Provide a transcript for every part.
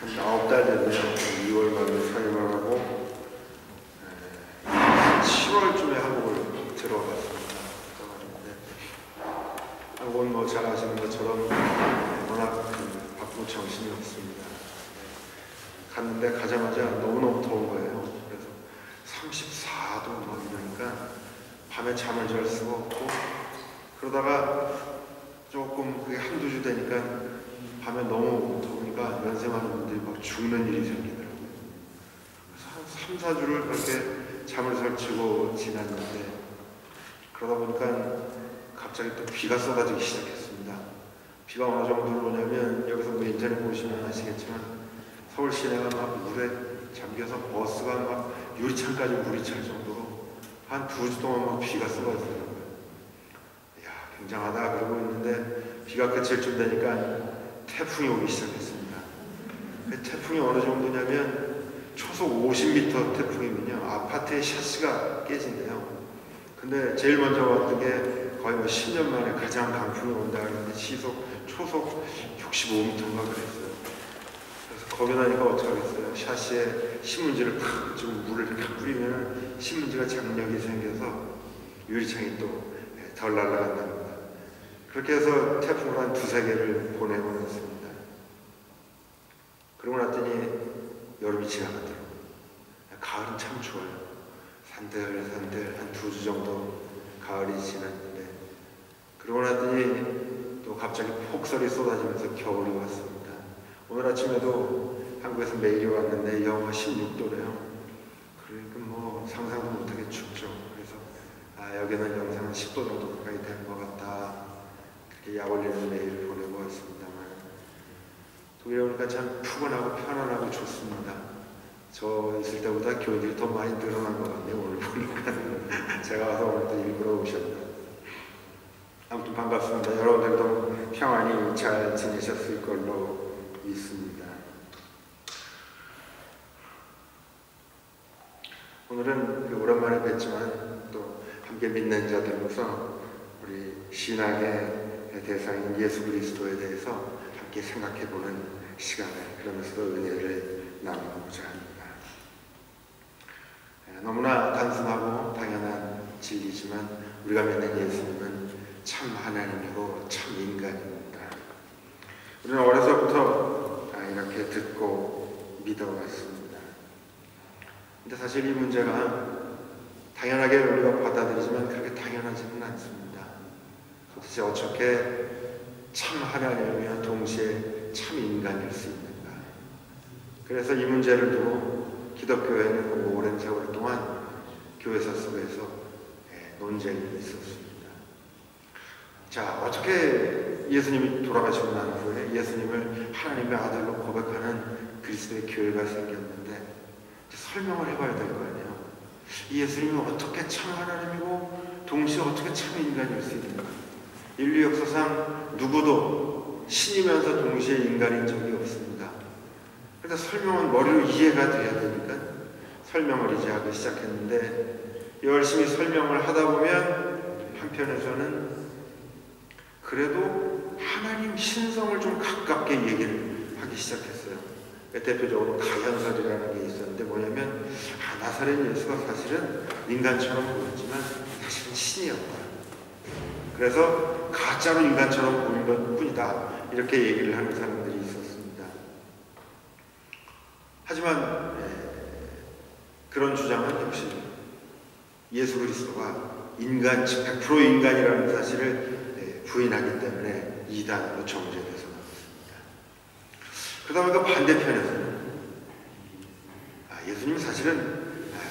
한 9달 됐네요. 2월 말에 사임을 하고 7월쯤에 한국을 들어갔습니다. 한국은 뭐 잘 아시는 것처럼 워낙 바쁘고 정신이 없습니다. 갔는데 가자마자 너무너무 더운 거예요. 그래서 34도 막 이러니까 밤에 잠을 잘 수가 없고, 그러다가 조금 그게 한두 주 되니까 밤에 너무 더우니까 연세 많은 분들이 막 죽는 일이 생기더라고요. 그래서 한 3, 4주를 그렇게 잠을 설치고 지났는데, 그러다 보니까 갑자기 또 비가 쏟아지기 시작했습니다. 비가 어느 정도로 오냐면, 여기서 뭐 인터넷 보시면 아시겠지만 서울 시내가 막 물에 잠겨서 버스가 막 유리창까지 물이 찰 정도로 한 2주 동안 막 비가 쏟아지더라고요. 이야, 굉장하다 그러고 있는데 비가 그칠 쯤 되니까 태풍이 오기 시작했습니다. 태풍이 어느 정도냐면 초속 50m 태풍이면요, 아파트의 샤시가 깨진대요. 근데 제일 먼저 왔던 게 거의 뭐 10년 만에 가장 강풍이 온다 그러는데 초속 65m인가 그랬어요. 그래서 겁이 나니까 어떡하겠어요. 샤시에 신문지를 좀 물을 탁 뿌리면 신문지가 장력이 생겨서 유리창이 또 덜 날아간답니다. 그렇게 해서 태풍을 한 2-3개를 보내고 났습니다. 그러고 났더니 여름이 지나가더라고요. 가을은 참 좋아요. 산들산들 한 2주 정도 가을이 지났는데, 그러고 났더니 또 갑자기 폭설이 쏟아지면서 겨울이 왔습니다. 오늘 아침에도 한국에서 메일이 왔는데 영하 16도래요. 그러니까 뭐 상상도 못하게 춥죠. 그래서 여기는 영상 10도 정도 가까이 될 것 같다, 그렇게 약 올리는 메일을 보내고 왔습니다만, 독일에 오니까 참 푸근하고 편안하고 좋습니다. 저 있을 때보다 교인들이 더 많이 늘어난 것 같네요. 오늘 보니까 제가 와서 오늘도 일부러 오셨나. 아무튼 반갑습니다. 여러분들도 평안히 잘 지내셨을 걸로 믿습니다. 오늘은 오랜만에 뵙지만 또 함께 믿는 자들로서 우리 신앙의 대상인 예수 그리스도에 대해서 함께 생각해보는 시간을, 그러면서도 은혜를 나누고자 합니다. 너무나 단순하고 당연한 진리지만 우리가 믿는 예수님은 참 하나님이고 참 인간입니다. 우리는 어려서부터 이렇게 듣고 믿어왔습니다. 근데 사실 이 문제가 당연하게 우리가 받아들이지만 그렇게 당연하지는 않습니다. 도대체 어떻게 참 하나님이며 동시에 참 인간일 수 있는가. 그래서 이 문제를 두고 기독교회는 오랜 세월 동안 교회사 속에서 논쟁이 있었습니다. 자, 어떻게 예수님이 돌아가시고 난 후에 예수님을 하나님의 아들로 고백하는 그리스도의 교회가 생겼는데, 설명을 해봐야 될 거 아니에요. 이 예수님은 어떻게 참 하나님이고 동시에 어떻게 참 인간일 수 있는가. 인류 역사상 누구도 신이면서 동시에 인간인 적이 없습니다. 그래서 설명은 머리로 이해가 돼야 되니까 설명을 이제 하기 시작했는데, 열심히 설명을 하다 보면 한편에서는 그래도 하나님 신성을 좀 가깝게 얘기를 하기 시작했어요. 대표적으로 가현설이라는 게 있었는데, 뭐냐면 나사렛 예수가 사실은 인간처럼 보였지만 사실은 신이었다. 그래서 가짜로 인간처럼 보인 것 뿐이다, 이렇게 얘기를 하는 사람들이 있었습니다. 하지만 그런 주장은 역시 예수 그리스도가 100% 인간이라는 사실을 부인하기 때문에 이단으로 정죄돼서 나왔습니다. 그러다 보니까 반대편에서는 예수님 사실은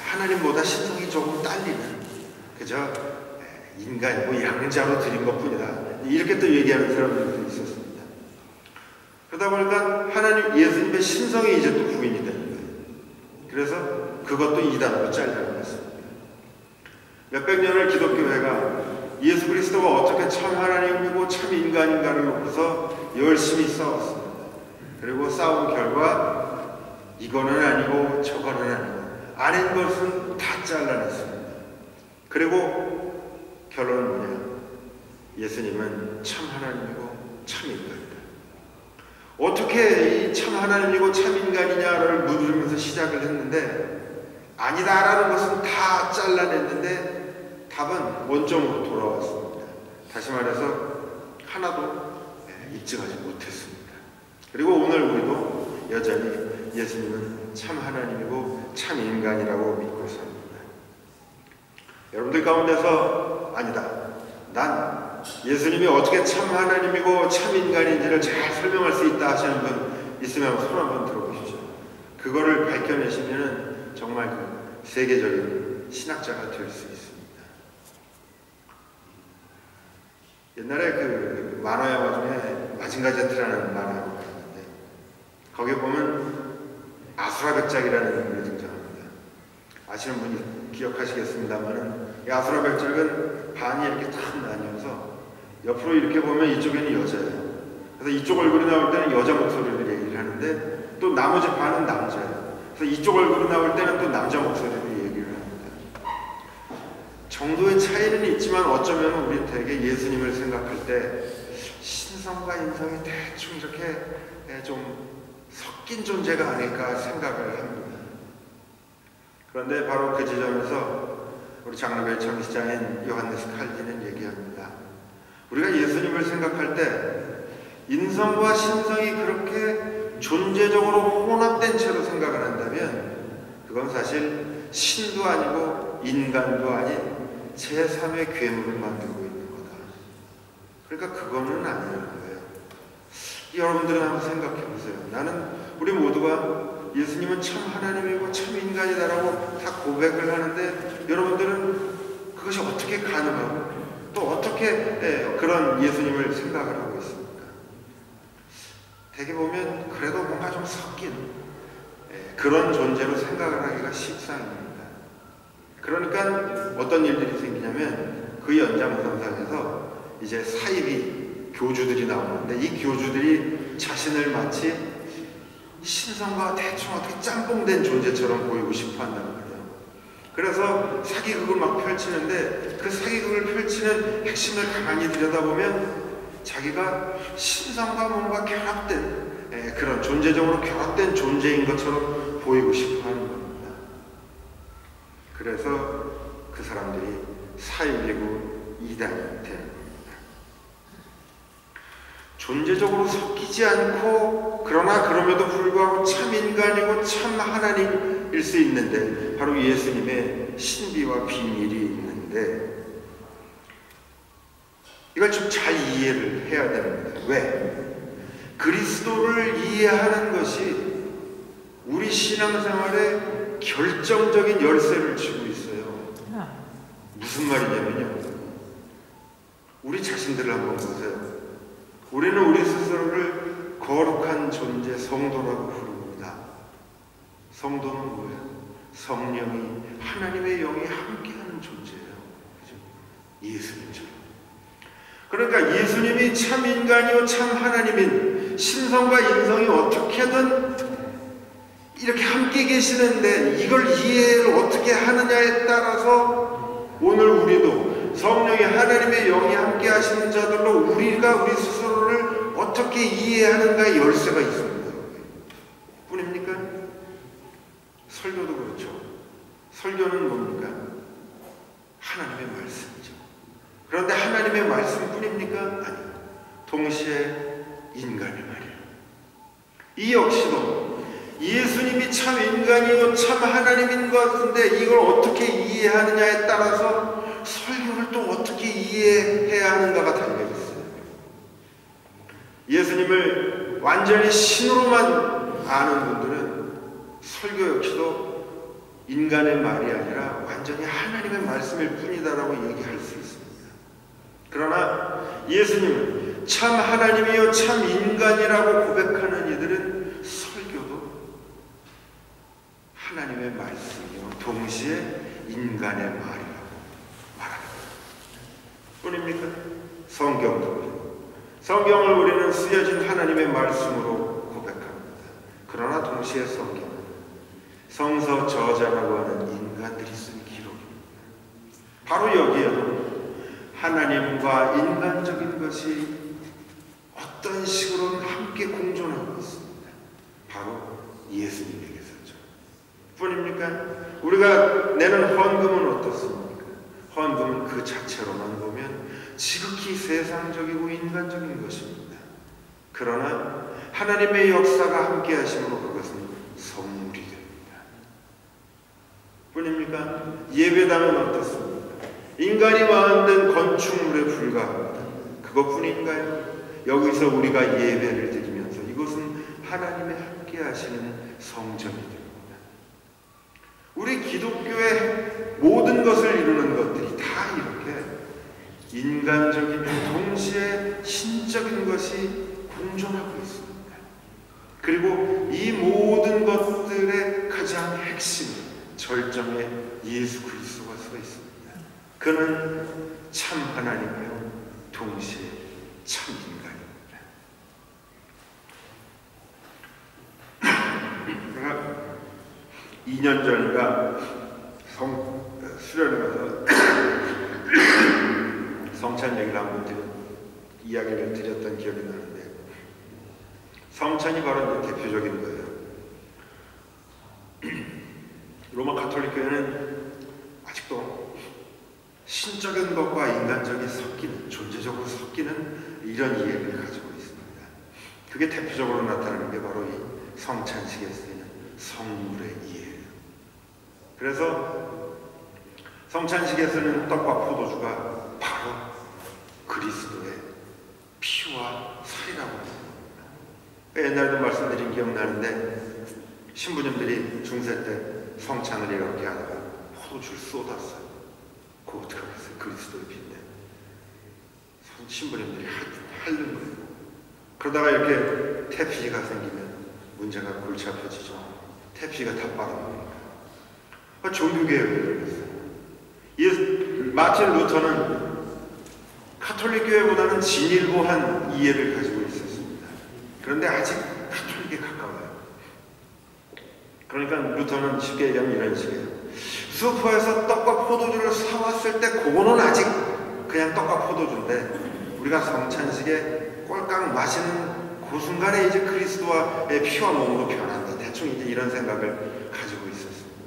하나님보다 신성이 조금 딸리는 그저 인간이고 양자로 드린 것뿐이다, 이렇게 또 얘기하는 사람들도 있었습니다. 그러다 보니까 예수님의 신성이 이제 또 부인이 되는 거예요. 그래서 그것도 이단으로 잘려나갔습니다. 몇백 년을 기독교회가 예수 그리스도가 어떻게 참 하나님이고 참 인간인가를 놓고서 열심히 싸웠습니다. 그리고 싸운 결과 이거는 아니고 저거는 아니고 아닌 것은 다 잘라냈습니다. 그리고 결론은 뭐냐? 예수님은 참 하나님이고 참 인간이다. 어떻게 이 참 하나님이고 참 인간이냐를 물으면서 시작을 했는데 아니다라는 것은 다 잘라냈는데 답은 원점으로 돌아왔습니다. 다시 말해서 하나도 입증하지 못했습니다. 그리고 오늘 우리도 여전히 예수님은 참 하나님이고 참 인간이라고 믿고 삽니다. 여러분들 가운데서 아니다, 난 예수님이 어떻게 참 하나님이고 참 인간인지를 잘 설명할 수 있다 하시는 분 있으면 손 한번 들어보십시오. 그거를 밝혀내시면 정말 그 세계적인 신학자가 될 수 있습니다. 옛날에 그 만화 영화 중에 마징가 제트라는 만화가 있는데 거기에 보면 아수라백작이라는 인물이 등장합니다. 아시는 분이 기억하시겠습니다만은 이 아수라백작은 반이 이렇게 탁 나뉘어서 옆으로 이렇게 보면 이쪽에는 여자예요. 그래서 이쪽 얼굴이 나올 때는 여자 목소리를 얘기를 하는데 또 나머지 반은 남자예요. 그래서 이쪽 얼굴이 나올 때는 또 남자 목소리를 얘기를 합니다. 정도의 차이는 있지만 어쩌면 우리 되게 예수님을 생각할 때 신성과 인성이 대충 이렇게 좀 섞인 존재가 아닐까 생각을 합니다. 그런데 바로 그 지점에서 우리 장로교회 창시자인 요한네스 칼빈은 얘기합니다. 우리가 예수님을 생각할 때 인성과 신성이 그렇게 존재적으로 혼합된 채로 생각을 한다면 그건 사실 신도 아니고 인간도 아닌 제3의 괴물을 만들고 있는 거다. 그러니까 그거는 아니라는 거예요. 여러분들은 한번 생각해 보세요. 나는 우리 모두가 예수님은 참 하나님이고 참 인간이다라고 다 고백을 하는데 여러분들은 그것이 어떻게 가능하고 또 어떻게 그런 예수님을 생각을 하고 있습니까? 대개 보면 그래도 뭔가 좀 섞인 그런 존재로 생각을 하기가 십상입니다. 그러니까 어떤 일들이 생기냐면 그 연장선상에서 이제 사이비 교주들이 나오는데 이 교주들이 자신을 마치 신성과 대충 어떻게 짬뽕된 존재처럼 보이고 싶어 한다는 거예요. 그래서 사기극을 막 펼치는데 그 사기극을 펼치는 핵심을 가만히 들여다보면 자기가 신성과 뭔가 결합된 그런 존재적으로 결합된 존재인 것처럼 보이고 싶어 하는 겁니다. 그래서 그 사람들이 사이비고 이단이 되는 겁니다. 존재적으로 섞이지 않고 그러나 그럼에도 불구하고 참 인간이고 참 하나님일 수 있는데 바로 예수님의 신비와 비밀이 있는데 이걸 좀 잘 이해를 해야 됩니다. 왜? 그리스도를 이해하는 것이 우리 신앙생활에 결정적인 열쇠를 쥐고 있어요. 무슨 말이냐면요. 우리 자신들을 한번 보세요. 우리는 우리 스스로를 거룩한 존재, 성도라고 부릅니다. 성도는 뭐예요? 성령이, 하나님의 영이 함께하는 존재예요. 그죠? 예수님처럼. 그러니까 예수님이 참 인간이요 참 하나님인 신성과 인성이 어떻게든 이렇게 함께 계시는데 이걸 이해를 어떻게 하느냐에 따라서 오늘 우리도 성령이 하나님의 영이 함께 하시는 자들로 우리가 우리 스스로를 어떻게 이해하는가의 열쇠가 있습니다. 뿐입니까? 설교도 그렇죠. 설교는 뭡니까? 하나님의 말씀이죠. 그런데 하나님의 말씀뿐입니까? 아니요. 동시에 인간의 말이에요. 이 역시도 예수님이 참 인간이요 참 하나님인 것 같은데 이걸 어떻게 이해하느냐에 따라서 설교를 또 어떻게 이해해야 하는가가 달려있어요. 예수님을 완전히 신으로만 아는 분들은 설교 역시도 인간의 말이 아니라 완전히 하나님의 말씀일 뿐이다라고 얘기할 수 있습니다. 그러나 예수님은 참 하나님이요 참 인간이라고 고백하는 이들은 설교도 하나님의 말씀이요 동시에 인간의 말이라고 말합니다. 뿐입니까? 성경을 우리는 쓰여진 하나님의 말씀으로 고백합니다. 그러나 동시에 성경은 성서 저자라고 하는 인간들이 쓴 기록입니다. 바로 여기에도 하나님과 인간적인 것이 어떤 식으로는 함께 함께 공존하고 있습니다. 바로 예수님에게서죠. 뿐입니까? 우리가 내는 헌금은 어떻습니까? 헌금은 그 자체로만 보면 지극히 세상적이고 인간적인 것입니다. 그러나 하나님의 역사가 함께 하심으로 그것은 선물이 됩니다. 뿐입니까? 예배당은 어떻습니까? 인간이 만든 건축물에 불과합니다. 그것뿐인가요? 여기서 우리가 예배를 드리면서 이것은 하나님의 함께 하시는 성전이 됩니다. 우리 기독교의 모든 것을 이루는 것들이 다 이렇게 인간적이며 동시에 신적인 것이 공존하고 있습니다. 그리고 이 모든 것들의 가장 핵심, 절정에 예수 그리스도가 서 있습니다. 그는 참 하나님이요 동시에 참 인간입니다. 제가 2년 전인가 수련회 가서 성찬 얘기를 한번 이야기를 드렸던 기억이 나는데, 성찬이 바로 이제 대표적인 거예요. 로마 가톨릭 교회는 아직도 신적인 것과 인간적이 섞이는, 존재적으로 섞이는 이런 이해를 가지고 있습니다. 그게 대표적으로 나타나는 게 바로 이 성찬식에 쓰이는 성물의 이해예요. 그래서 성찬식에 쓰는 떡과 포도주가 바로 그리스도의 피와 살이라고 합니다. 옛날에도 말씀드린 기억나는데, 신부님들이 중세 때 성찬을 이렇게 하다가 포도주를 쏟았어요. 그거 어떻게 하겠어요? 그리스도의 피인데. 신부님들이 핥는 거예요. 그러다가 이렇게 태피가 생기면 문제가 골치 아파지죠. 태피가 다 빨아먹으니까. 종교개혁을 했어요. 마틴 루터는 가톨릭 교회보다는 진일보한 이해를 가지고 있었습니다. 그런데 아직 가톨릭에 가까워요. 그러니까 루터는 쉽게 얘기하면 이런 식이에요. 슈퍼에서 떡과 포도주를 사왔을 때 그거는 아직 그냥 떡과 포도주인데, 우리가 성찬식에 꼴깍 마시는 그 순간에 이제 그리스도의 피와 몸으로 변한다. 대충 이제 이런 생각을 가지고 있었습니다.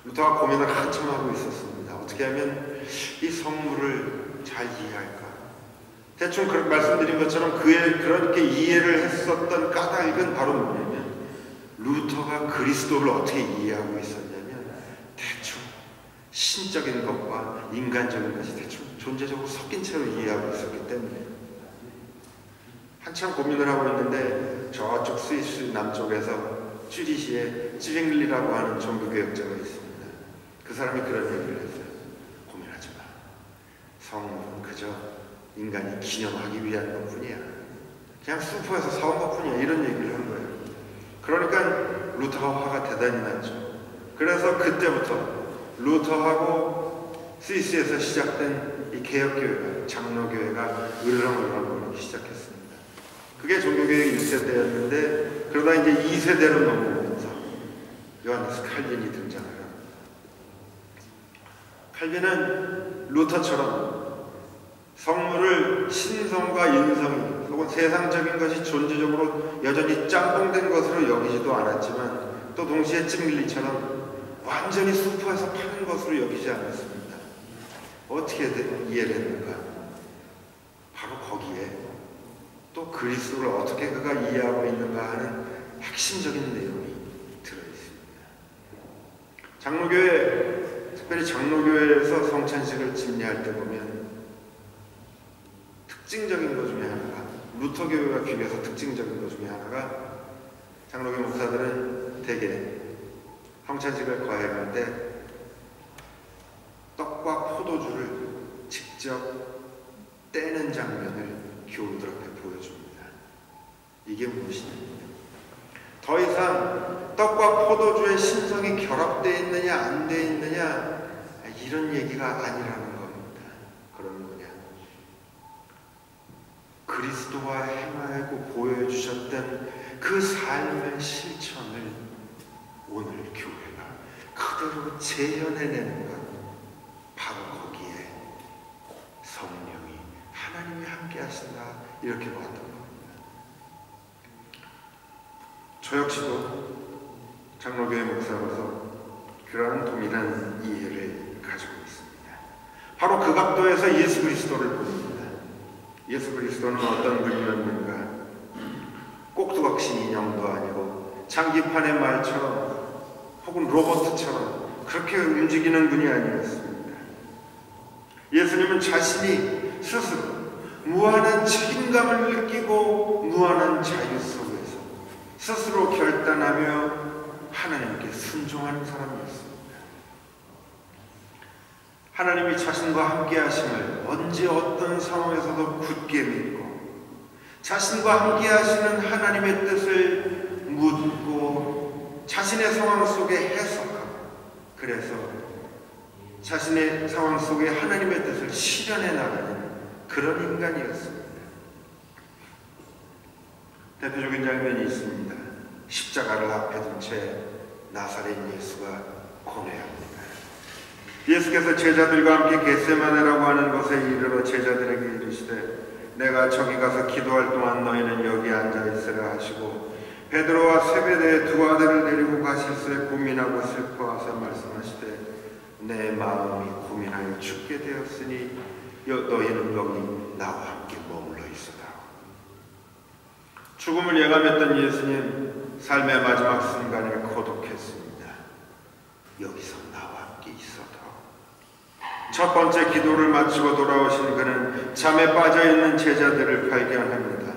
루터가 고민을 한참 하고 있었습니다. 어떻게 하면 이 성물을 잘 이해할까? 대충 그렇게 말씀드린 것처럼 그렇게 이해를 했었던 까닭은 바로 뭐냐면, 루터가 그리스도를 어떻게 이해하고 있었냐면, 대충 신적인 것과 인간적인 것이 대충 존재적으로 섞인 채로 이해하고 있었기 때문에 한참 고민을 하고 있는데, 저쪽 스위스 남쪽에서 쭈리시에 찌빙리라고 하는 종교개혁자가 있습니다. 그 사람이 그런 얘기를 했어요. 고민하지 마. 성물은 그저 인간이 기념하기 위한 것뿐이야. 그냥 슈퍼에서 사온 것뿐이야. 이런 얘기를 한 거예요. 그러니까 루터가 화가 대단히 났죠. 그래서 그때부터 루터하고 스위스에서 시작된 이 개혁교회가, 장로교회가 으르렁으르렁 시작했습니다. 그게 종교개혁 1세대였는데, 그러다 이제 2세대로 넘어오면서 요하네스 칼빈이 등장을 합니다. 칼빈은 루터처럼 성물을 신성과 인성, 혹은 세상적인 것이 존재적으로 여전히 짬뽕된 것으로 여기지도 않았지만, 또 동시에 찌밀리처럼 완전히 슈퍼에서 파는 것으로 여기지 않았습니다. 어떻게 이해를 했는가? 바로 거기에 또 그리스도를 어떻게 그가 이해하고 있는가 하는 핵심적인 내용이 들어있습니다. 장로교회, 특별히 장로교회에서 성찬식을 집례할 때 보면 특징적인 것 중에 하나가, 루터교회와 비교해서 특징적인 것 중에 하나가, 장로교 목사들은 대개 성찬식을 거행할 때 떡과 포도주를 직접 떼는 장면을 교우들 앞에 보여줍니다. 이게 무엇이냐면, 더 이상 떡과 포도주의 신성이 결합되어 있느냐 안 되어 있느냐 이런 얘기가 아니라는 겁니다. 그런 뭐냐, 그리스도와 행하고 보여주셨던 그 삶의 실천을 오늘 교회가 그대로 재현해내는 것, 바로 거기에 성령이, 하나님이 함께 하신다, 이렇게 봤던 겁니다. 저 역시도 장로교회 목사로서 그러한 동일한 이해를 가지고 있습니다. 바로 그 각도에서 예수 그리스도를 봅니다. 예수 그리스도는 어떤 분이었는가? 꼭두각시 인형도 아니고 장기판의 말처럼 혹은 로봇처럼 그렇게 움직이는 분이 아니었습니다. 예수님은 자신이 스스로 무한한 책임감을 느끼고 무한한 자유 속에서 스스로 결단하며 하나님께 순종하는 사람이었습니다. 하나님이 자신과 함께 하심을 언제 어떤 상황에서도 굳게 믿고 자신과 함께 하시는 하나님의 뜻을 묻고 자신의 상황 속에 해석하고 그래서 자신의 상황 속에 하나님의 뜻을 실현해 나가는 그런 인간이었습니다. 대표적인 장면이 있습니다. 십자가를 앞에 둔 채 나사렛 예수가 고뇌합니다. 예수께서 제자들과 함께 겟세마네라고 하는 곳에 이르러 제자들에게 이르시되 내가 저기 가서 기도할 동안 너희는 여기 앉아 있으라 하시고 베드로와 세베대의 두 아들을 데리고 가실새 고민하고 슬퍼하사 말씀하시되 내 마음이 고민하여 죽게 되었으니 너희는 여기 나와 함께 머물러 있으라. 죽음을 예감했던 예수님 삶의 마지막 순간에 고독했습니다. 여기서 나와 함께 있어도. 첫 번째 기도를 마치고 돌아오신 그는 잠에 빠져있는 제자들을 발견합니다.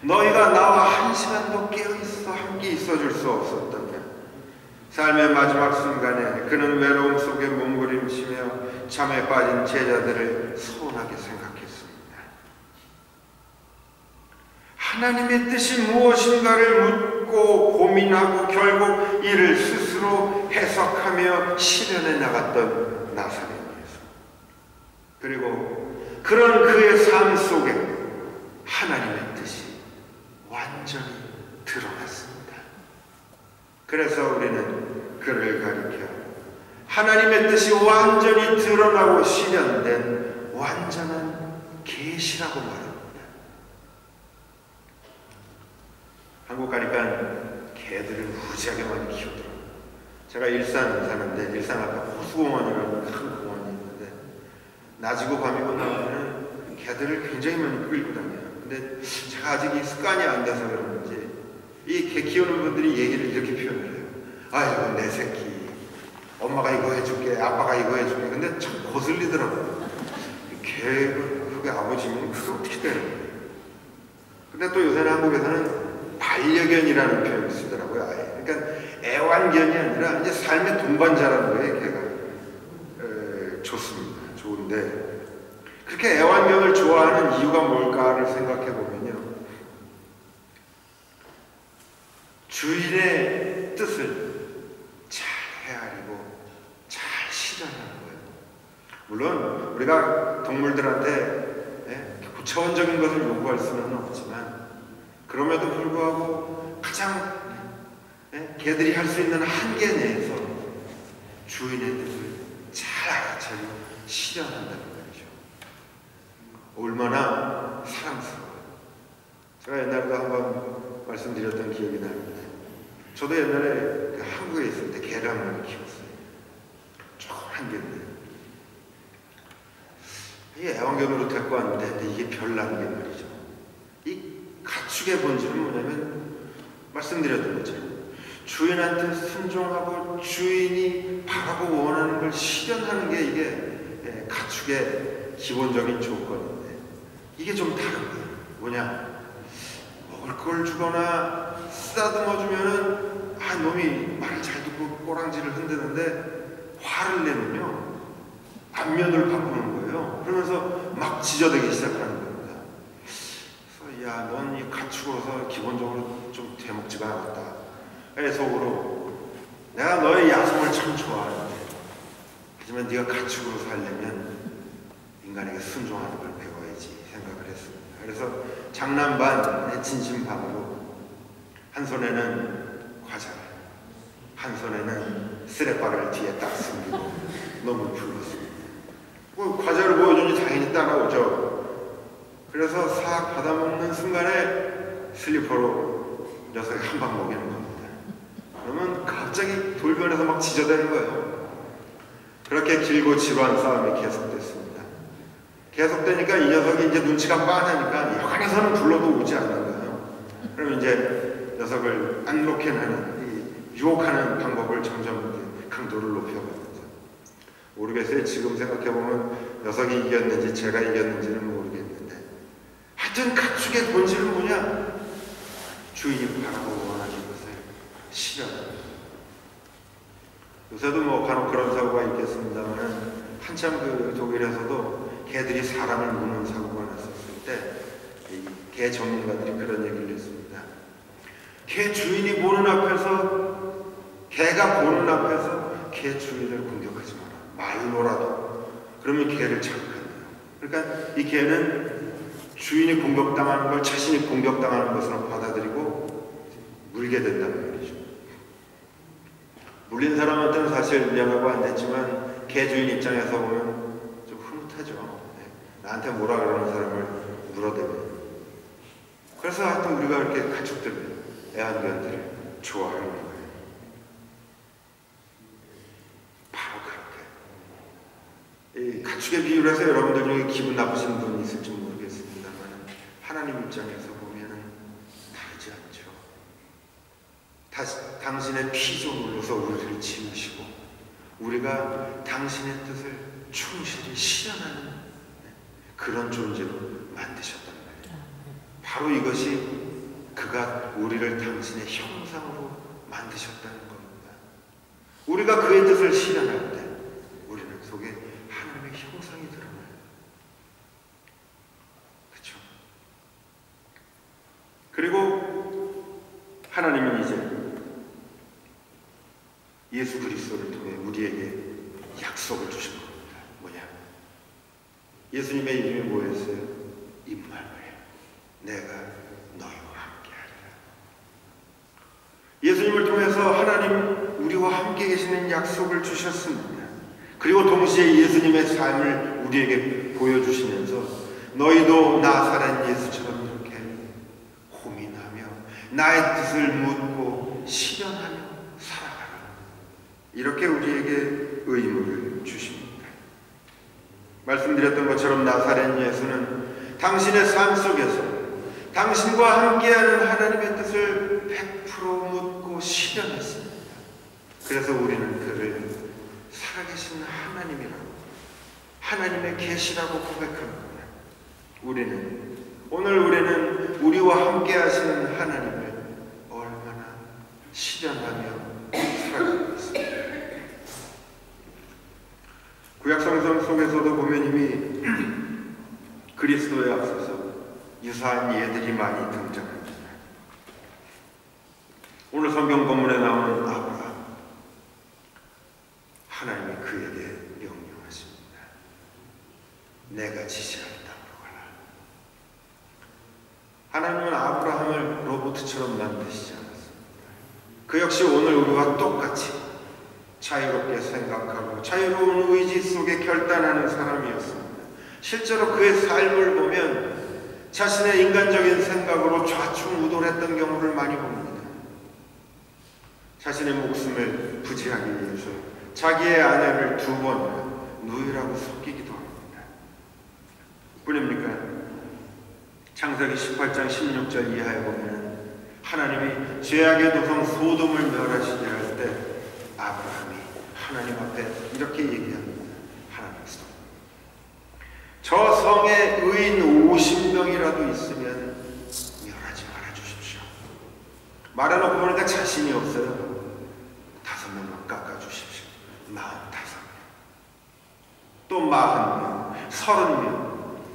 너희가 나와 한 시간도 깨어있어 함께 있어줄 수 없었다며. 삶의 마지막 순간에 그는 외로움 속에 몸부림치며 잠에 빠진 제자들을 서운하게 생각했습니다. 하나님의 뜻이 무엇인가를 묻고 고민하고 결국 이를 스스로 해석하며 실현해 나갔던 나사렛 예수. 그리고 그런 그의 삶 속에 하나님의 뜻이 완전히 드러났습니다. 그래서 우리는 그를 가리켜 하나님의 뜻이 완전히 드러나고 실현된 완전한 계시라고 말합니다. 한국 가니까 개들을 무지하게 많이 키우더라고요. 제가 일산 사는데 일산 앞에 호수공원이라는 큰 공원이 있는데 낮이고 밤이고 나오면 개들을 굉장히 많이 끌고 다녀요. 근데 제가 아직 이 습관이 안 돼서 그런지 이 개 키우는 분들이 얘기를 이렇게 표현을 해요. 아이고 내 새끼 엄마가 이거 해줄게 아빠가 이거 해줄게. 근데 참 거슬리더라고요. 개 그게 아버지면 그게 어떻게 되는 거예요. 근데 또 요새는 한국에서는 반려견이라는 표현을 쓰더라고요. 아예. 그러니까 애완견이 아니라 이제 삶의 동반자라는 거예요. 걔가 좋습니다. 좋은데 그렇게 애완견을 좋아하는 이유가 뭘까를 생각해 보면요, 주인의 뜻을 잘 헤아리고 잘 실현하는 거예요. 물론 우리가 동물들한테 구체원적인 것을 요구할 수는 없지만 그럼에도 불구하고 가장 개들이 할 수 있는 한계 내에서 주인의 뜻을 잘 알아차리고 실현한다는 거죠. 얼마나 사랑스러워요. 제가 옛날에도 한번 말씀드렸던 기억이 납니다. 저도 옛날에 한국에 있을 때 개를 한 마리 키웠어요. 조그만 개인데 이게 애완견으로 데리고 왔는데 이게 별난 게 말이죠. 이 가축의 본질은 뭐냐면 말씀드렸던 것처럼 주인한테 순종하고 주인이 바라고 원하는 걸 실현하는 게 이게 가축의 기본적인 조건인데 이게 좀 다른 거예요. 뭐냐? 먹을 걸 주거나 쓰다듬어 주면은 놈이 말을 잘 듣고 꼬랑지를 흔드는데 화를 내면요 안면을 바꾸는 거예요. 그러면서 막 지저대기 시작하는 겁니다. 그래서 야, 넌 이 가축으로서 기본적으로 좀 되먹지가 않았다. 속으로 내가 너의 야성을 참 좋아하는데 하지만 네가 가축으로 살려면 인간에게 순종하는 걸 배워야지 생각을 했습니다. 그래서 장난 반 진심 반으로 한 손에는 과자를 한 손에는 쓰레빠를 뒤에 딱 숨기고 놈을 불렀습니다. 과자를 보여주니 당연히 따라오죠. 그래서 싹 받아먹는 순간에 슬리퍼로 녀석이 한 방 먹이는 겁니다. 그러면 갑자기 돌변해서 막 지저대는 거예요. 그렇게 길고 지루한 싸움이 계속됐습니다. 계속되니까 이 녀석이 이제 눈치가 빤하니까 여간에서는 불러도 오지 않는 거예요. 그럼 이제 녀석을 안로캔하는, 유혹하는 방법을 점점 강도를 높여가면서, 모르겠어요. 지금 생각해보면 녀석이 이겼는지 제가 이겼는지는 모르겠는데, 하여튼 가축의 본질은 뭐냐? 주인이 바라고 원하는 것을 실현합니다. 요새도 뭐 간혹 그런 사고가 있겠습니다만, 한참 그 독일에서도 개들이 사람을 무는 사고가 났었을 때 개 전문가들이 그런 얘기를 했습니다. 개 주인이 보는 앞에서, 개가 보는 앞에서 개 주인을 공격하지 마라. 말로라도. 그러면 개를 자극한대요. 그러니까 이 개는 주인이 공격당하는 걸 자신이 공격당하는 것으로 받아들이고 물게 된다는 말이죠. 물린 사람한테는 사실 명하고 안 됐지만 개 주인 입장에서 보면 좀 흐뭇하죠. 나한테 뭐라 그러는 사람을 물어대면. 그래서 하여튼 우리가 이렇게 가축들, 애완견들을 좋아하는 거예요. 바로 그렇게. 이 가축의 비유를 해서 여러분들 중에 기분 나쁘신 분이 있을지 모르겠습니다만, 하나님 입장에서 보면은 다르지 않죠. 당신의 피조물로서 우리를 지으시고 우리가 당신의 뜻을 충실히 실현하는 그런 존재로 만드셨단 말이에요. 바로 이것이 그가 우리를 당신의 형상으로 만드셨다는 겁니다. 우리가 그의 뜻을 실현할 때 우리는 속에 하나님의 형상이 드러나요. 그렇죠? 그리고 하나님은 이제 예수 그리스도를 통해 우리에게 약속을 주신 겁니다. 뭐냐? 예수님의 이름이 뭐였어요? 임마누엘, 내가 너희와 함께하리라. 예수님을 통해서 하나님 우리와 함께 계시는 약속을 주셨습니다. 그리고 동시에 예수님의 삶을 우리에게 보여주시면서 너희도 나사렛 예수처럼 이렇게 고민하며 나의 뜻을 묻고 실현하며 살아가라. 이렇게 우리에게 의무를 주십니다. 말씀드렸던 것처럼 나사렛 예수는 당신의 삶 속에서 당신과 함께하는 하나님의 뜻을 100% 묻고 실현했습니다. 그래서 우리는 그를 살아계신 하나님이라고, 하나님의 계시라고 고백합니다. 오늘 우리는 우리와 함께 하시는 하나님을 얼마나 실현하며 살아가고 있습니다. 구약성경 속에서도 보면 이미 그리스도에 앞서서 유사한 예들이 많이 등장합니다. 오늘 성경 본문에 나오는 아브라함, 하나님이 그에게 명령하십니다. 내가 지시할 땅으로 가라. 하나님은 아브라함을 로봇처럼 만드시지 않았습니다. 그 역시 오늘 우리와 똑같이 자유롭게 생각하고 자유로운 의지 속에 결단하는 사람이었습니다. 실제로 그의 삶을 보면 자신의 인간적인 생각으로 좌충우돌했던 경우를 많이 봅니다. 자신의 목숨을 부지하기 위해서 자기의 아내를 2번 누이라고 속이기도 합니다. 뿐입니까? 창세기 18장 16절 이하에 보면 하나님이 죄악의 도성 소돔을 멸하시게 할 때 아브라함이 하나님 앞에 이렇게 얘기합니다. 하나님께서 저 성에 의인 50명이라도 있으면 멸하지 말아주십시오. 말해놓고 보니까 자신이 없어요. 5명만 깎아주십시오. 45명, 또 40명, 30명,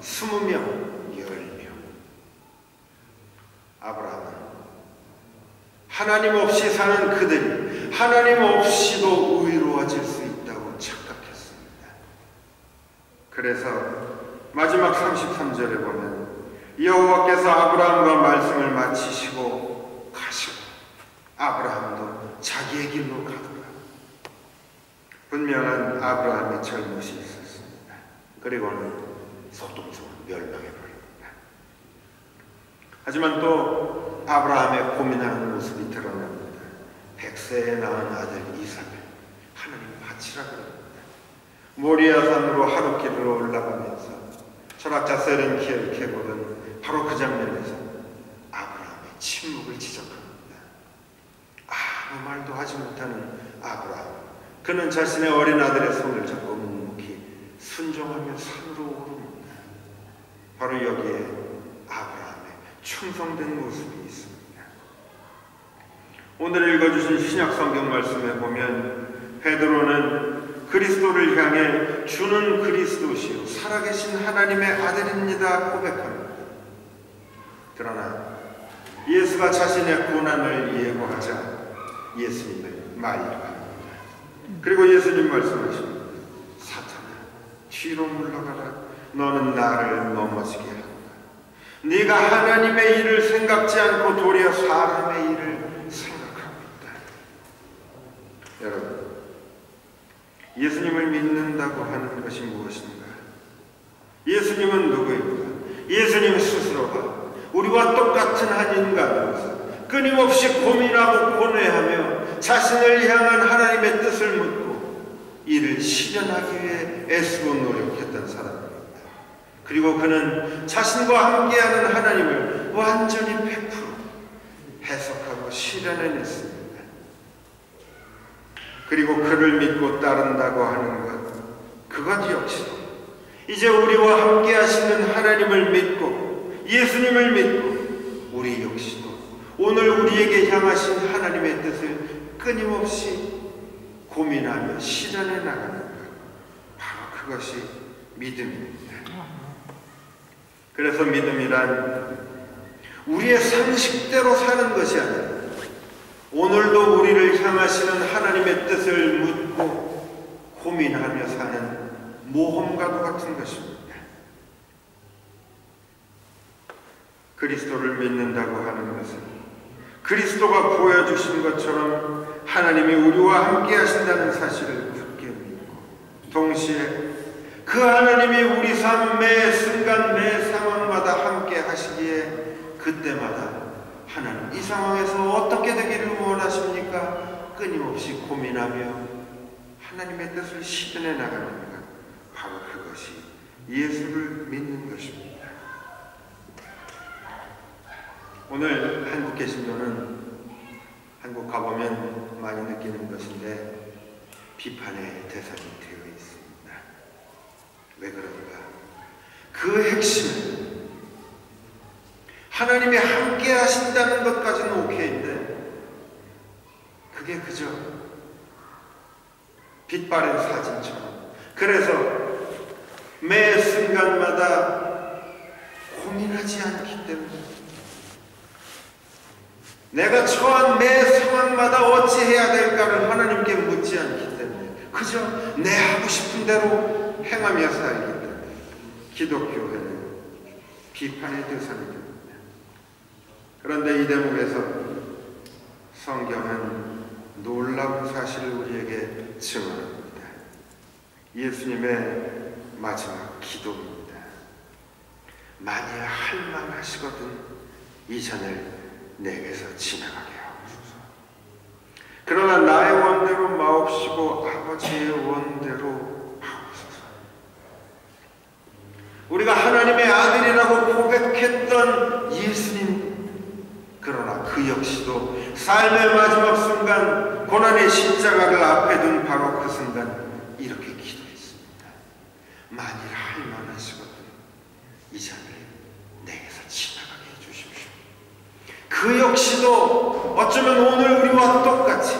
20명, 10명. 아브라함은 하나님 없이 사는 그들이 하나님 없이도 의로워질 수 있다고 착각했습니다. 그래서 마지막 33절에 보면 여호와께서 아브라함과 말씀을 마치시고 가시고 아브라함도 자기의 길로 가더라. 분명한 아브라함의 잘못이 있었습니다. 그리고는 소돔성을 멸망해버립니다. 하지만 또 아브라함의 고민하는 모습이 드러납니다. 100 100세에 낳은 아들 이삭을 하나님 바치라 그럽니다. 모리아산으로 하룻길을 올라가면서 철학자 세렌키엘 케볼은 바로 그 장면에서 아브라함의 침묵을 지적합니다. 아무 말도 하지 못하는 아브라함, 그는 자신의 어린 아들의 손을 잡고 묵묵히 순종하며 산으로 오릅니다. 바로 여기에 아브라함의 충성된 모습이 있습니다. 오늘 읽어주신 신약 성경 말씀에 보면 베드로는 그리스도를 향해 주는 그리스도시요 살아계신 하나님의 아들입니다 고백합니다. 그러나 예수가 자신의 고난을 예고하자 예수님을 말려합니다. 그리고 예수님 말씀하십니다. 사탄아, 뒤로 물러가라. 너는 나를 넘어지게 한다. 네가 하나님의 일을 생각지 않고 도리어 사람의 일을 생각하고 있다. 여러분, 예수님을 믿는다고 하는 것이 무엇인가? 예수님은 누구입니까? 예수님 스스로가 우리와 똑같은 한 인간으로서 끊임없이 고민하고 고뇌하며 자신을 향한 하나님의 뜻을 묻고 이를 실현하기 위해 애쓰고 노력했던 사람입니다. 그리고 그는 자신과 함께하는 하나님을 완전히 100% 해석하고 실현해냈습니다. 그리고 그를 믿고 따른다고 하는 것, 그것 역시도 이제 우리와 함께 하시는 하나님을 믿고 예수님을 믿고 우리 역시도 오늘 우리에게 향하신 하나님의 뜻을 끊임없이 고민하며 실현해 나가는 것, 바로 그것이 믿음입니다. 그래서 믿음이란 우리의 상식대로 사는 것이 아니라 오늘도 우리를 향하시는 하나님의 뜻을 묻고 고민하며 사는 모험가도 같은 것입니다. 그리스도를 믿는다고 하는 것은 그리스도가 보여주신 것처럼 하나님이 우리와 함께 하신다는 사실을 굳게 믿고 동시에 그 하나님이 우리 삶 매 순간 매 상황마다 함께 하시기에 그때마다 하나님 이 상황에서 어떻게 되기를 원하십니까? 끊임없이 고민하며 하나님의 뜻을 실현해 나가는 것, 바로 그것이 예수를 믿는 것입니다. 오늘 한국 개신교는 한국 가보면 많이 느끼는 것인데 비판의 대상이 되어 있습니다. 왜 그런가? 그 핵심은 하나님이 함께 하신다는 것까지는 오케이인데 그게 그저 빛 바랜 사진처럼, 그래서 매 순간마다 고민하지 않기 때문에 내가 처한 매 상황마다 어찌해야 될까를 하나님께 묻지 않기 때문에 그저 내 하고 싶은 대로 행하며 살기 때문에 기독교회는 비판의 대상이 됩니다. 그런데 이 대목에서 성경은 놀라운 사실을 우리에게 증언합니다. 예수님의 마지막 기도입니다. 만일 할만하시거든 이 잔을 내게서 지나가게 하옵소서. 그러나 나의 원대로 마옵시고 아버지의 원대로 하옵소서. 우리가 하나님의 아들이라고 고백했던 예수님, 그러나 그 역시도 삶의 마지막 순간 고난의 십자가를 앞에 둔 바로 그 순간 이렇게 기도했습니다. 만일 할만하시거든 이 잔을 내게서 지나가게 해주십시오. 그 역시도 어쩌면 오늘 우리와 똑같이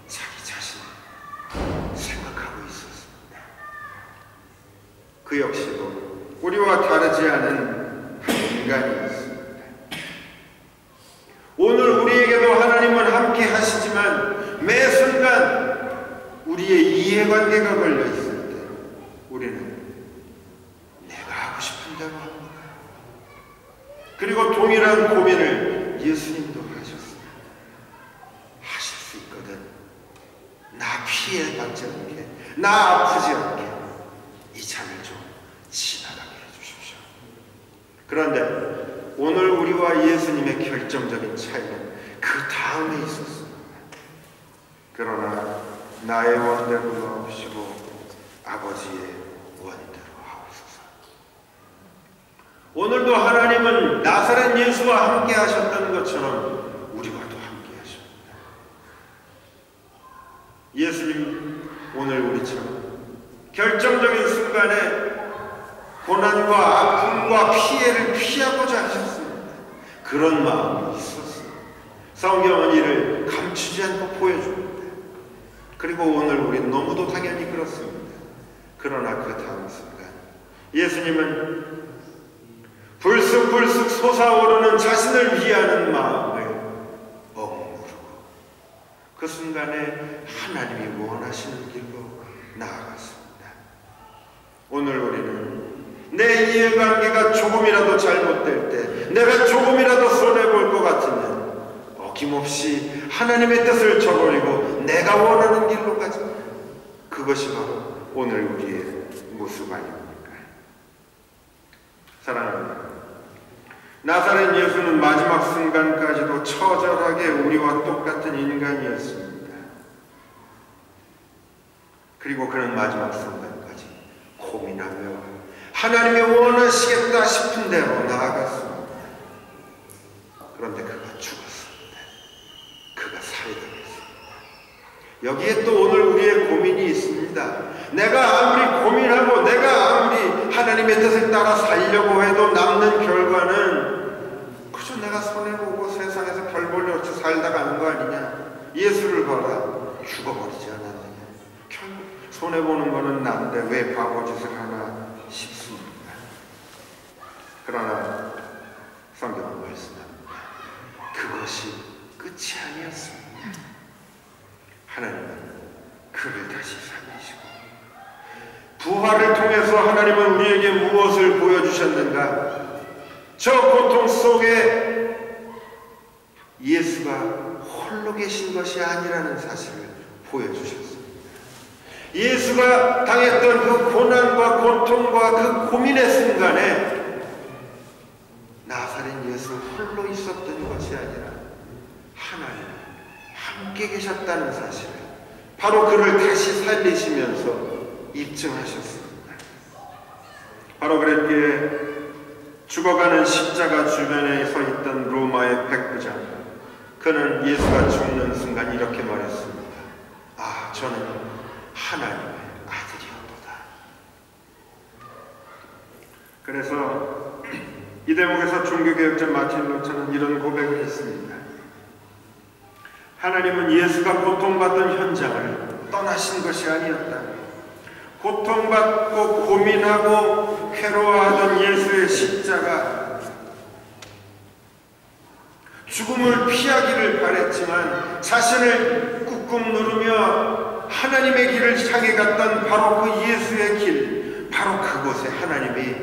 자기 자신을 생각하고 있었습니다. 그 역시도 우리와 다르지 않은 한 인간이었습니다. 오늘 우리에게도 하나님은 함께 하시지만 매 순간 우리의 이해관계가 걸려 있을 때 우리는 내가 하고 싶은 대로 합니다. 그리고 동일한 고민을 예수님도 하셨습니다. 하실 수 있거든. 나 피해받지 않게, 나 아프지 않게 이 잔을 좀 지나가게 해주십시오. 그런데 오늘 우리와 예수님의 결정적인 차이는 그 다음에 있었습니다. 나의 원대로 마옵시고 아버지의 원대로 하옵소서. 오늘도 하나님은 나사렛 예수와 함께 하셨던 것처럼 우리와도 함께 하십니다. 예수님 오늘 우리처럼 결정적인 순간에 고난과 아픔과 피해를 피하고자 하셨습니다. 그런 마음이 있었습니다. 성경은 이를 감추지 않고 보여줍니다. 그리고 오늘 우린 너무도 당연히 그렇습니다. 그러나 그 다음 순간 예수님은 불쑥불쑥 솟아오르는 자신을 위하는 마음을 억누르고 그 순간에 하나님이 원하시는 길로 나아갔습니다. 오늘 우리는 내 이해관계가 조금이라도 잘못될 때, 내가 조금이라도 손해볼 것 같으면 어김없이 하나님의 뜻을 저버리고 내가 원하는 길로 가자. 그것이 바로 오늘 우리의 모습 아닙니까? 사랑합니다. 나사렛 예수는 마지막 순간까지도 처절하게 우리와 똑같은 인간이었습니다. 그리고 그는 마지막 순간까지 고민하며 하나님이 원하시겠다 싶은 대로 나아갔습니다. 그런데 그가 죽었습니다. 그가 살해당했습니다. 여기에 또 오늘 우리의 고민이 있습니다. 내가 아무리 고민하고 내가 아무리 하나님의 뜻을 따라 살려고 해도 남는 결과는 그저 내가 손해보고 세상에서 별 볼일 없이 살다 가는 거 아니냐. 예수를 봐라. 죽어버리지 않았느냐. 결국 손해보는 거는 난데 왜 바보짓을 하나 싶습니다. 그러나 성경은 말씀합니다. 그것이 끝이 아니었습니다. 하나님은 그를 다시 살리시고 부활을 통해서 하나님은 우리에게 무엇을 보여주셨는가? 저 고통 속에 예수가 홀로 계신 것이 아니라는 사실을 보여주셨습니다. 예수가 당했던 그 고난과 고통과 그 고민의 순간에 나사렛 예수 홀로 있었던 것이 아니라 하나님 함께 계셨다는 사실을 바로 그를 다시 살리시면서 입증하셨습니다. 바로 그랬기에 죽어가는 십자가 주변에 서 있던 로마의 백부장, 그는 예수가 죽는 순간 이렇게 말했습니다. 아, 저는 하나님의 아들이었도다. 그래서 이 대목에서 종교개혁자 마틴 루터는 이런 고백을 했습니다. 하나님은 예수가 고통받던 현장을 떠나신 것이 아니었다. 고통받고 고민하고 괴로워하던 예수의 십자가, 죽음을 피하기를 바랬지만 자신을 꾹꾹 누르며 하나님의 길을 향해 갔던 바로 그 예수의 길, 바로 그곳에 하나님이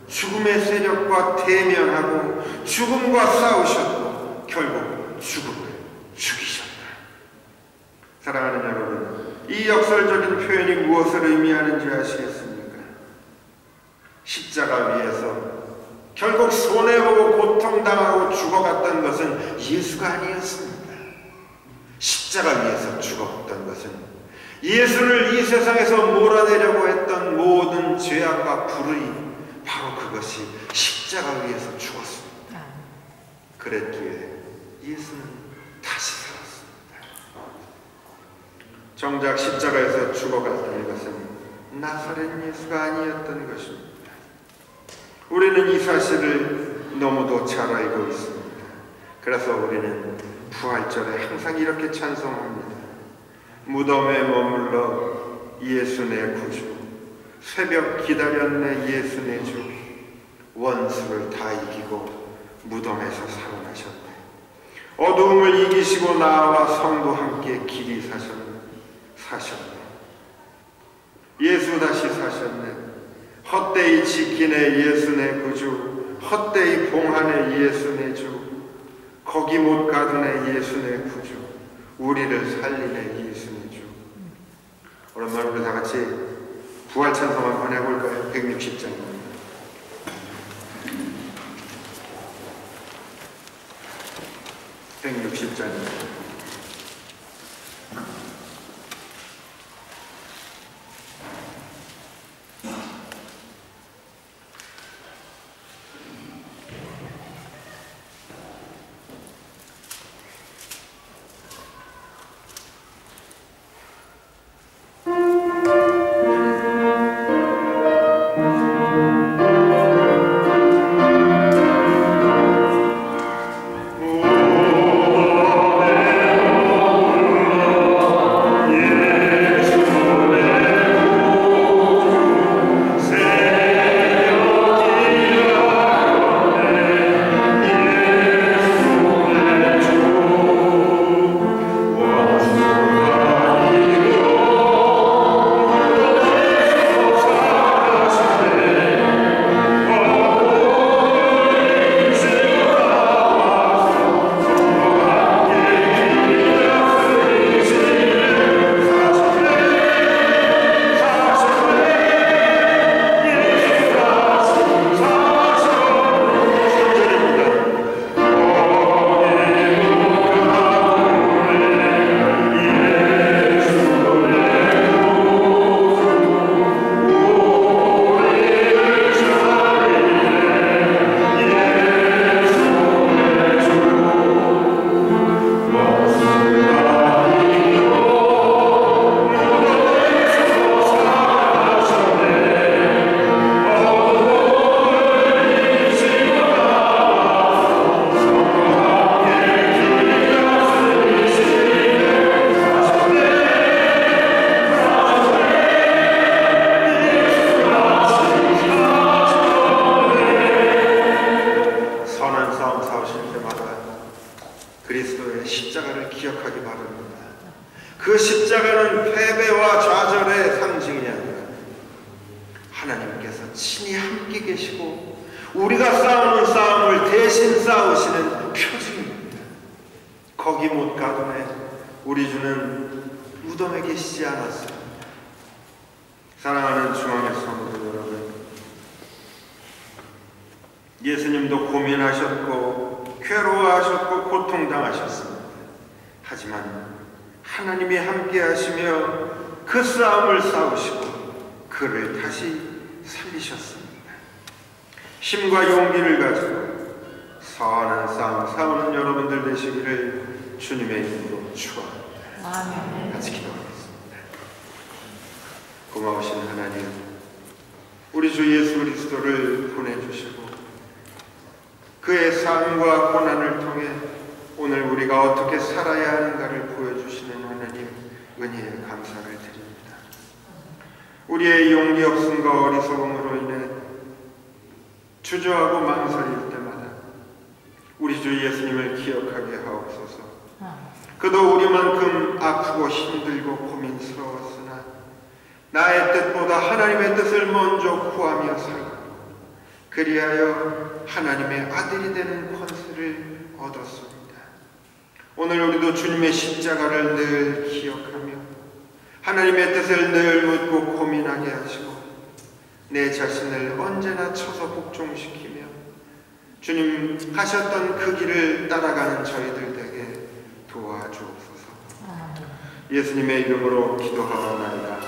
죽음의 세력과 대면하고 죽음과 싸우셨고 결국 죽음을 죽이셨다. 사랑하는 여러분, 이 역설적인 표현이 무엇을 의미하는지 아시겠습니까? 십자가 위에서 결국 손해보고 고통당하고 죽어갔던 것은 예수가 아니었습니다. 십자가 위에서 죽었던 것은 예수를 이 세상에서 몰아내려고 했던 모든 죄악과 불의, 바로 그것이 십자가 위에서 죽었습니다. 그랬기에 예수는 다시 살았습니다. 정작 십자가에서 죽어갔던 것은 나사렛 예수가 아니었던 것입니다. 우리는 이 사실을 너무도 잘 알고 있습니다. 그래서 우리는 부활절에 항상 이렇게 찬송합니다. 무덤에 머물러 예수 내 구주, 새벽 기다렸네 예수 내 주, 원수를 다 이기고 무덤에서 살아나셨네. 어두움을 이기시고 나와 성도 함께 길이 사셨네. 예수 다시 사셨네. 헛되이 지키네 예수 내 구주, 헛되이 봉하네 예수 내 주, 거기 못 가두네 예수 내 구주, 우리를 살리네 예수 내 주. 오랜만에 우리 다 같이 부활 찬송 한번 해볼까요? 160장입니다. 그 십자가는 패배와 좌절의 상징이 아니라 하나님께서 친히 함께 계시고 우리가 싸우는 싸움을 대신 싸우시는 표징입니다. 거기 못 가둠에 우리 주는 무덤에 계시지 않았습니다. 사랑하는 중앙의 성도 여러분, 예수님도 고민하셨고 괴로워하셨고 고통당하셨습니다. 하지만 하나님이 함께 하시며 그 싸움을 싸우시고 그를 다시 살리셨습니다. 힘과 용기를 가지고 선한 싸움 싸우는 여러분들 되시기를 주님의 이름으로 축원합니다. 아멘. 같이 기도하겠습니다. 고마우신 하나님, 우리 주 예수 그리스도를 보내주시고 그의 삶과 고난을 통해 오늘 우리가 어떻게 살아야 하는가를 보여주시는 하나님 은혜에 감사를 드립니다. 우리의 용기 없음과 어리석음으로 인해 주저하고 망설일 때마다 우리 주 예수님을 기억하게 하옵소서. 그도 우리만큼 아프고 힘들고 고민스러웠으나 나의 뜻보다 하나님의 뜻을 먼저 구하며 살고 그리하여 하나님의 아들이 되는 권세를 얻었습니다. 오늘 우리도 주님의 십자가를 늘 기억하며 하나님의 뜻을 늘 묻고 고민하게 하시고 내 자신을 언제나 쳐서 복종시키며 주님 하셨던 그 길을 따라가는 저희들 되게 도와주옵소서. 예수님의 이름으로 기도하옵나이다.